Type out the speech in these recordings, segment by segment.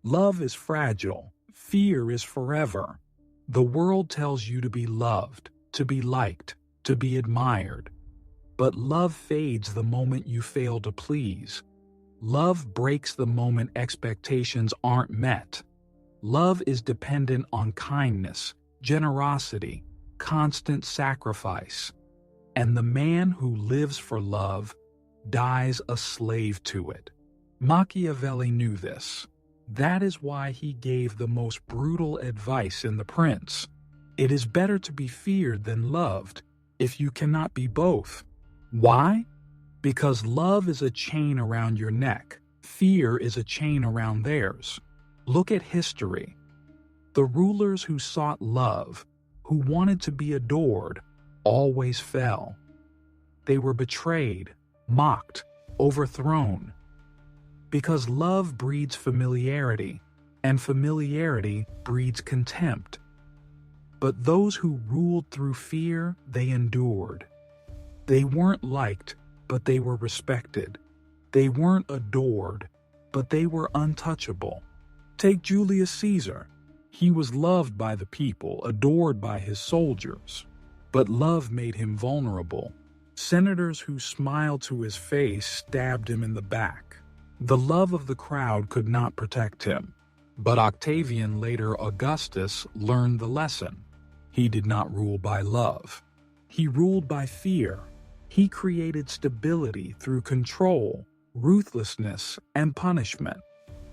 Love is fragile. Fear is forever. The world tells you to be loved, to be liked, to be admired. But love fades the moment you fail to please. Love breaks the moment expectations aren't met. Love is dependent on kindness, generosity, constant sacrifice. And the man who lives for love dies a slave to it. Machiavelli knew this. That is why he gave the most brutal advice in The Prince. It is better to be feared than loved, if you cannot be both. Why? Because love is a chain around your neck. Fear is a chain around theirs. Look at history. The rulers who sought love, who wanted to be adored, always fell. They were betrayed, mocked, overthrown. Because love breeds familiarity, and familiarity breeds contempt. But those who ruled through fear, they endured. They weren't liked, but they were respected. They weren't adored, but they were untouchable. Take Julius Caesar. He was loved by the people, adored by his soldiers. But love made him vulnerable. Senators who smiled to his face stabbed him in the back. The love of the crowd could not protect him. But Octavian, later Augustus, learned the lesson. He did not rule by love. He ruled by fear. He created stability through control, ruthlessness, and punishment.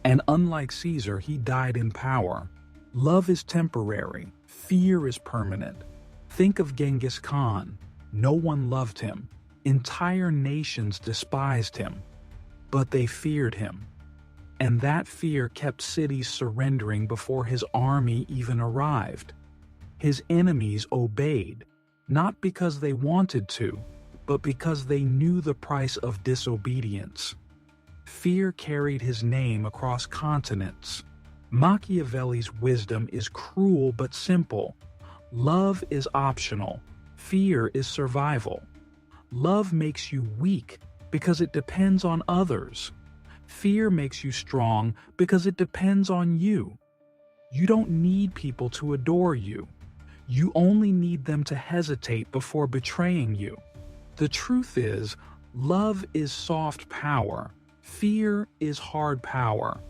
And unlike Caesar, he died in power. Love is temporary. Fear is permanent. Think of Genghis Khan. No one loved him. Entire nations despised him. But they feared him. And that fear kept cities surrendering before his army even arrived. His enemies obeyed, not because they wanted to, but because they knew the price of disobedience. Fear carried his name across continents. Machiavelli's wisdom is cruel but simple. Love is optional. Fear is survival. Love makes you weak because it depends on others. Fear makes you strong because it depends on you. You don't need people to adore you. You only need them to hesitate before betraying you. The truth is, love is soft power. Fear is hard power.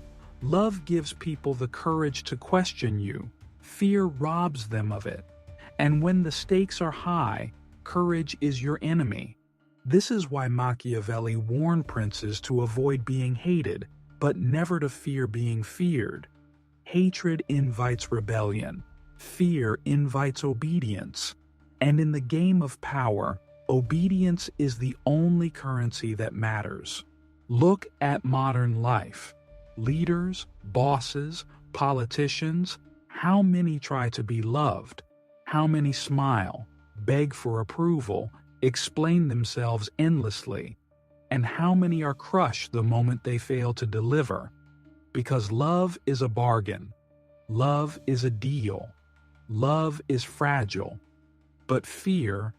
Love gives people the courage to question you. Fear robs them of it. And when the stakes are high, courage is your enemy. This is why Machiavelli warned princes to avoid being hated, but never to fear being feared. Hatred invites rebellion. Fear invites obedience. And in the game of power, obedience is the only currency that matters. Look at modern life. Leaders, bosses, politicians, how many try to be loved? How many smile, beg for approval, explain themselves endlessly? And how many are crushed the moment they fail to deliver? Because love is a bargain. Love is a deal. Love is fragile. But fear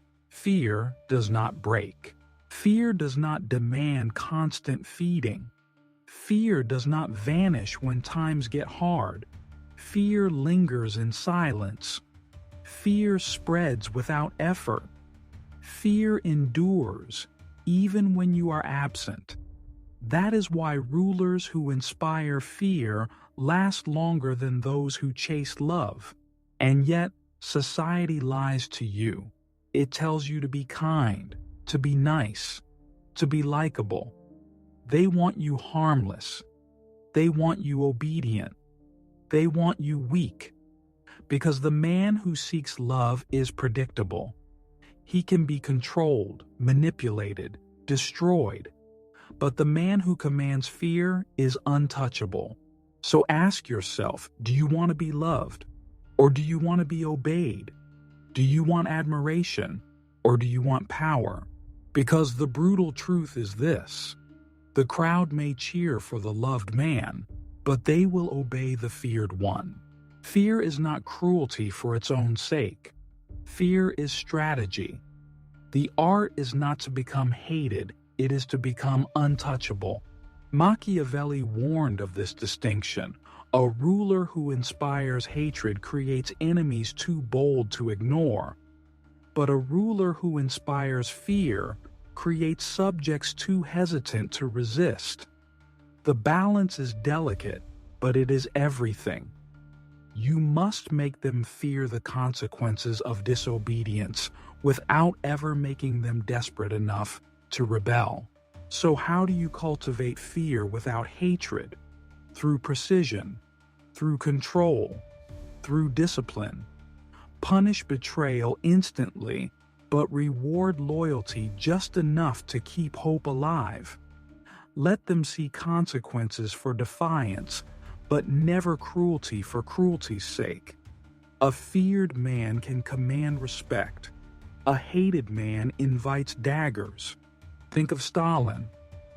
does not break. Fear does not demand constant feeding. Fear does not vanish when times get hard. Fear lingers in silence. Fear spreads without effort. Fear endures, even when you are absent. That is why rulers who inspire fear last longer than those who chase love. And yet, society lies to you. It tells you to be kind, to be nice, to be likable. They want you harmless. They want you obedient. They want you weak. Because the man who seeks love is predictable. He can be controlled, manipulated, destroyed. But the man who commands fear is untouchable. So ask yourself, do you want to be loved? Or do you want to be obeyed? Do you want admiration? Or do you want power? Because the brutal truth is this. The crowd may cheer for the loved man, but they will obey the feared one. Fear is not cruelty for its own sake. Fear is strategy. The art is not to become hated, it is to become untouchable. Machiavelli warned of this distinction. A ruler who inspires hatred creates enemies too bold to ignore, but a ruler who inspires fear creates subjects too hesitant to resist. The balance is delicate, but it is everything. You must make them fear the consequences of disobedience without ever making them desperate enough to rebel. So how do you cultivate fear without hatred? Through precision, through control, through discipline. Punish betrayal instantly, but reward loyalty just enough to keep hope alive. Let them see consequences for defiance, but never cruelty for cruelty's sake. A feared man can command respect. A hated man invites daggers. Think of Stalin.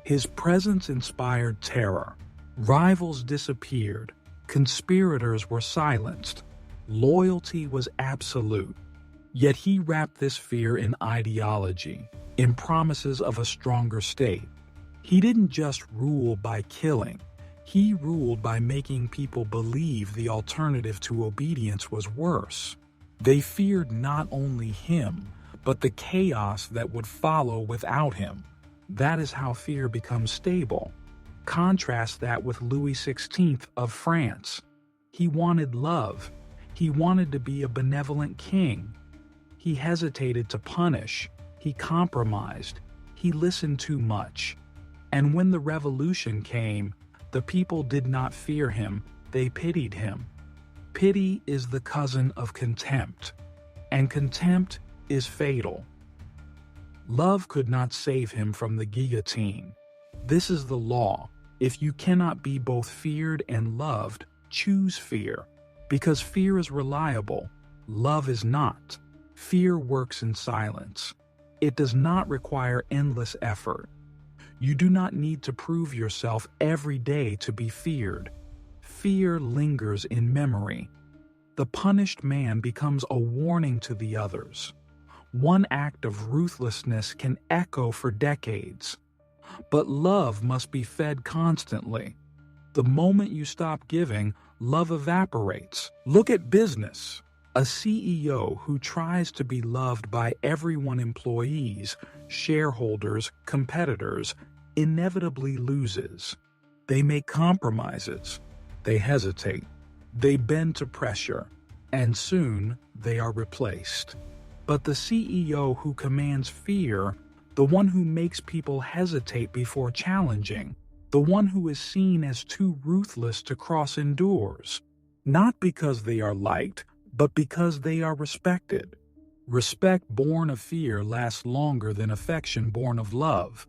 His presence inspired terror. Rivals disappeared. Conspirators were silenced. Loyalty was absolute. Yet he wrapped this fear in ideology, in promises of a stronger state. He didn't just rule by killing. He ruled by making people believe the alternative to obedience was worse. They feared not only him, but the chaos that would follow without him. That is how fear becomes stable. Contrast that with Louis XVI of France. He wanted love. He wanted to be a benevolent king. He hesitated to punish. He compromised. He listened too much. And when the revolution came, the people did not fear him, they pitied him. Pity is the cousin of contempt, and contempt is fatal. Love could not save him from the guillotine. This is the law. If you cannot be both feared and loved, choose fear. Because fear is reliable, love is not. Fear works in silence. It does not require endless effort. You do not need to prove yourself every day to be feared. Fear lingers in memory. The punished man becomes a warning to the others. One act of ruthlessness can echo for decades. But love must be fed constantly. The moment you stop giving, love evaporates. Look at business. A CEO who tries to be loved by everyone, employees, shareholders, competitors, inevitably loses. They make compromises. They hesitate. They bend to pressure. And soon they are replaced. But the CEO who commands fear, the one who makes people hesitate before challenging, the one who is seen as too ruthless to cross doors, not because they are liked, but because they are respected. Respect born of fear lasts longer than affection born of love.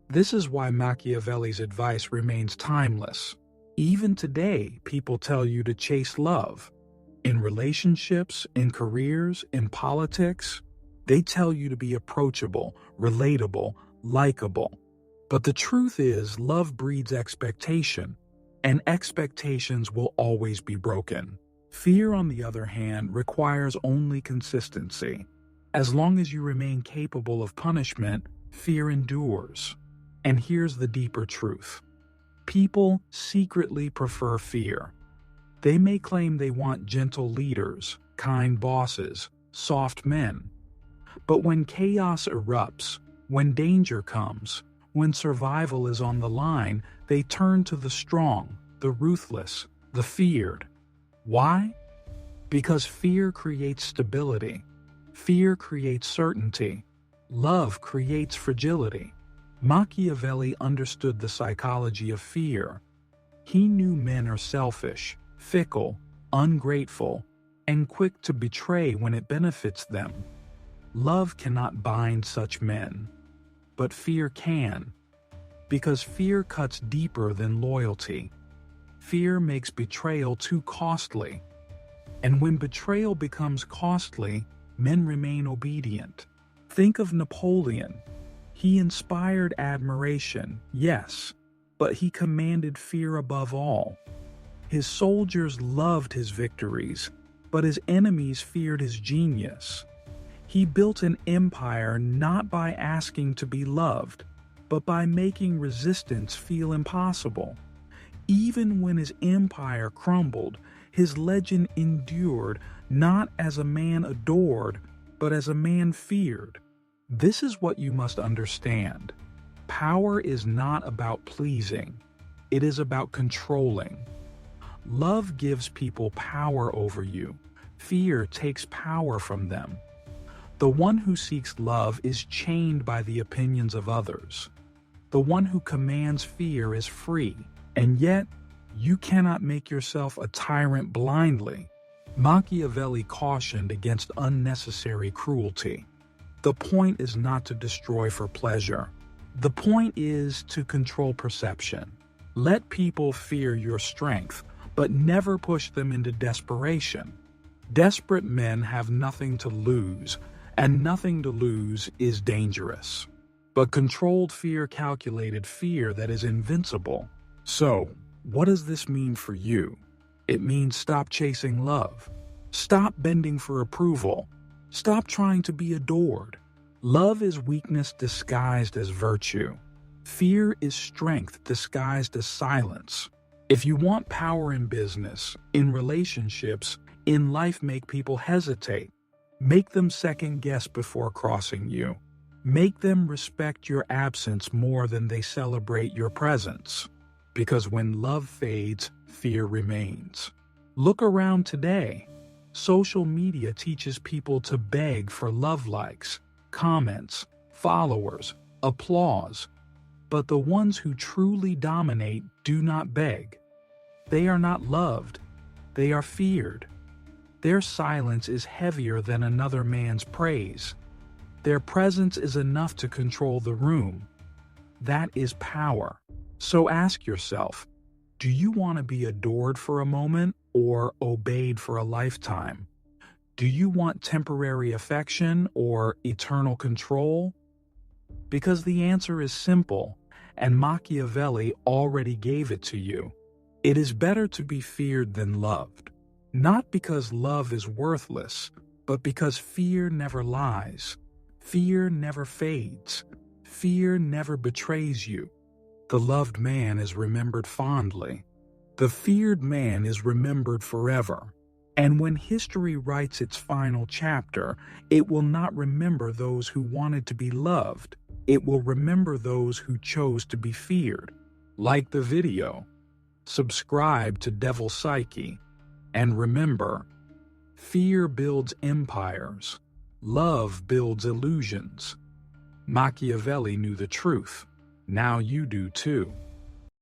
This is why Machiavelli's advice remains timeless. Even today, people tell you to chase love. In relationships, in careers, in politics, they tell you to be approachable, relatable, likable. But the truth is, love breeds expectation, and expectations will always be broken. Fear, on the other hand, requires only consistency. As long as you remain capable of punishment, fear endures. And here's the deeper truth. People secretly prefer fear. They may claim they want gentle leaders, kind bosses, soft men. But when chaos erupts, when danger comes, when survival is on the line, they turn to the strong, the ruthless, the feared. Why? Because fear creates stability. Fear creates certainty. Love creates fragility. Machiavelli understood the psychology of fear. He knew men are selfish, fickle, ungrateful, and quick to betray when it benefits them. Love cannot bind such men, but fear can, because fear cuts deeper than loyalty. Fear makes betrayal too costly, and when betrayal becomes costly, men remain obedient. Think of Napoleon. He inspired admiration, yes, but he commanded fear above all. His soldiers loved his victories, but his enemies feared his genius. He built an empire not by asking to be loved, but by making resistance feel impossible. Even when his empire crumbled, his legend endured not as a man adored, but as a man feared. This is what you must understand. Power is not about pleasing. It is about controlling. Love gives people power over you. Fear takes power from them. The one who seeks love is chained by the opinions of others. The one who commands fear is free, and yet you cannot make yourself a tyrant blindly. Machiavelli cautioned against unnecessary cruelty. The point is not to destroy for pleasure. The point is to control perception. Let people fear your strength, but never push them into desperation. Desperate men have nothing to lose, and nothing to lose is dangerous. But controlled fear, calculated fear that is invincible. So, what does this mean for you? It means stop chasing love. Stop bending for approval. Stop trying to be adored. Love is weakness disguised as virtue. Fear is strength disguised as silence. If you want power in business, in relationships, in life, make people hesitate. Make them second guess before crossing you. Make them respect your absence more than they celebrate your presence. Because when love fades, fear remains. Look around today. Social media teaches people to beg for love likes, comments, followers, applause. But the ones who truly dominate do not beg. They are not loved. They are feared. Their silence is heavier than another man's praise. Their presence is enough to control the room. That is power. So ask yourself, do you want to be adored for a moment or obeyed for a lifetime? Do you want temporary affection or eternal control? Because the answer is simple, and Machiavelli already gave it to you. It is better to be feared than loved. Not because love is worthless, but because fear never lies. Fear never fades. Fear never betrays you. The loved man is remembered fondly. The feared man is remembered forever. And when history writes its final chapter, it will not remember those who wanted to be loved. It will remember those who chose to be feared. Like the video. Subscribe to Devil Psyche. And remember, fear builds empires. Love builds illusions. Machiavelli knew the truth. Now you do too.